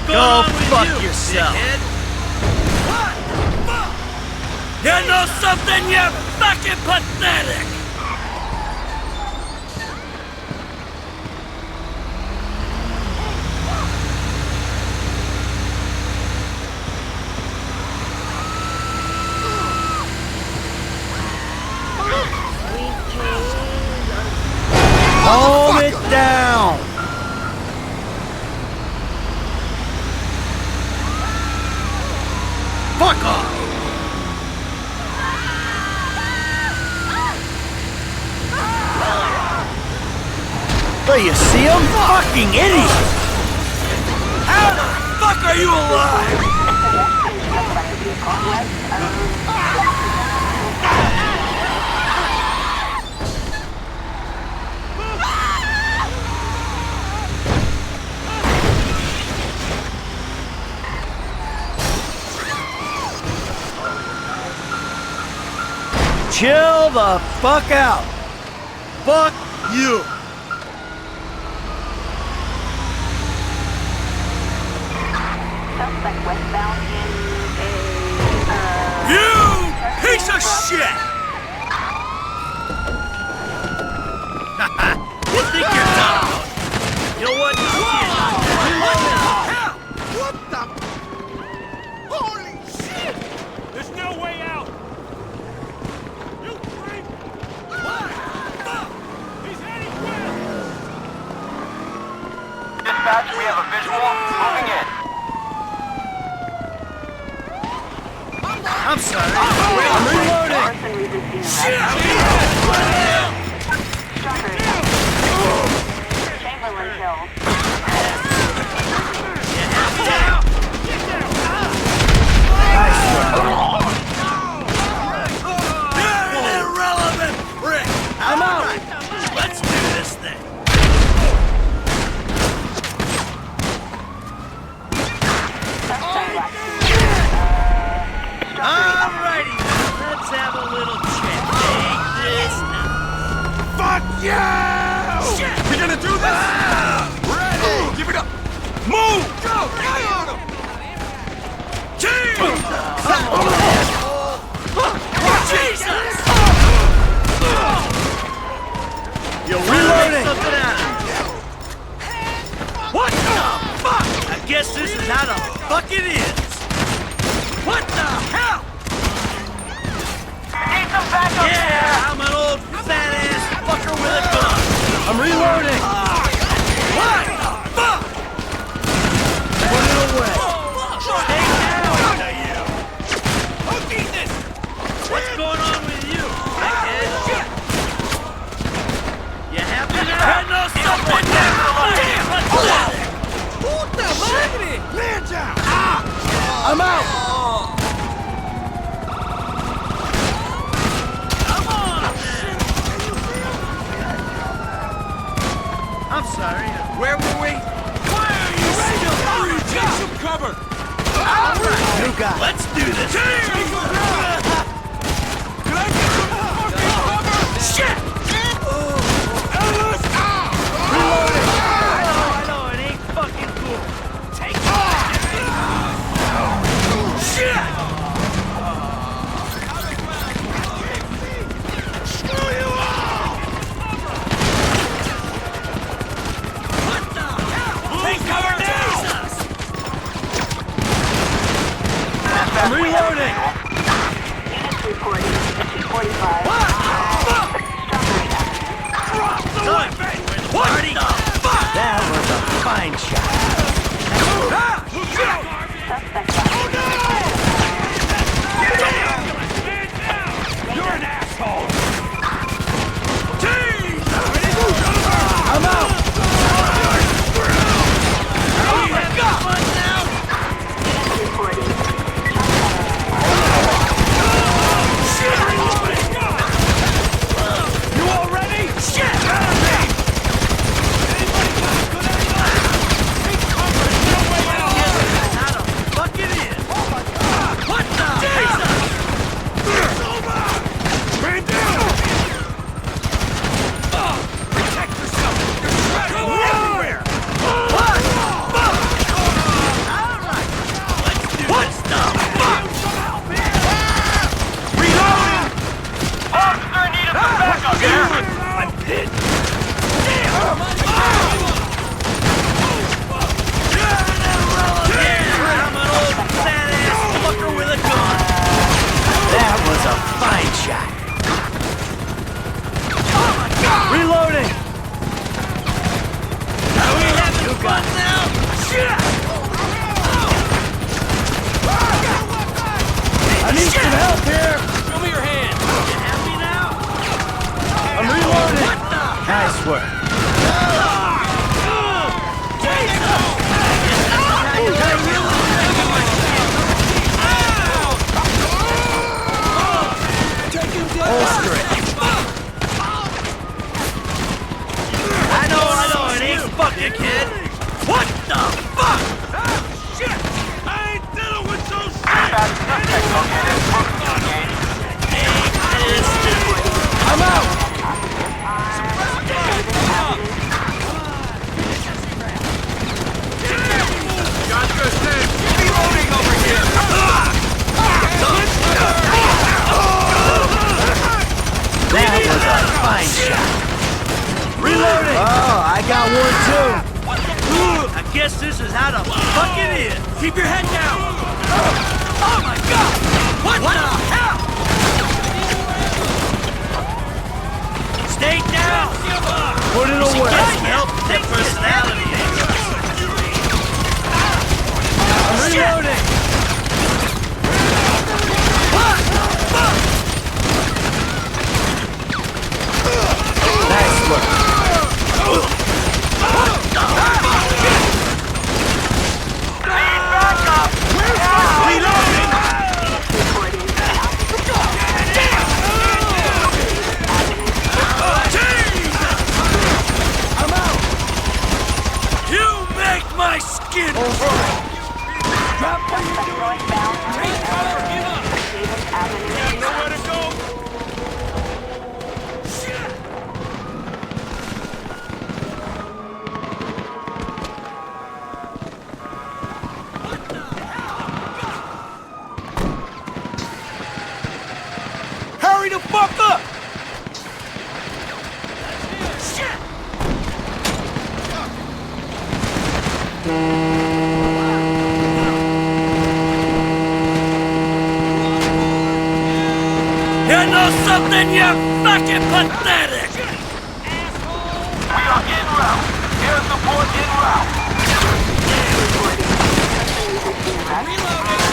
going on with fuck you, yourself. dickhead? You know something? You're fucking pathetic! Calm it down! Fuck off! There you see him? Fucking idiot! How the fuck are you alive? Chill the fuck out! Fuck you! Suspect westbound in You piece of shit! You think you're tough? You know what? What the? Holy shit! There's no way out! You freak! What? Fuck! He's heading west! Dispatch, we have a visual. Moving in. I'm sorry. I'm reloading! arson resisting Shit! Chamberlain Hill. You're an irrelevant prick! I'm out! Let's do this thing! Alrighty, let's have a little chat. Take this now. Fuck you! Shit! We gonna do this? Ready! Give it up! Move! Go! Guy on him! Jesus! You're reloading! Something out of it. What the fuck? I guess this is how the fuck it is. What the hell? Need some backup Yeah, here. I'm an old fat ass fucker with a gun. I'm reloading! What the fuck? Put it away! Stay down, you. What's going on with you, dickhead? You happy now? I know something Puta madre! Man down! I'm out! Come on, man. work. Holster it. I know, it ain't fucking kid. What the fuck? Shit! I ain't dealing with those Dispatch, suspect located. Engage. I'm out! Reloading over here! That was a fine shot. Reloading! Oh, I got one too. I guess this is how the fuck it is. Keep your head down. Oh my god! What the hell? Stay down! Put it away. Can't help their personality. I'm reloading. Nice look. Need backup. Reloading! I'm out. You make my skin crawl! Northbound. Davis Avenue. Nowhere to go! Hurry the fuck up. You know something, you fucking pathetic! We are en route. Air support en route. Reloading.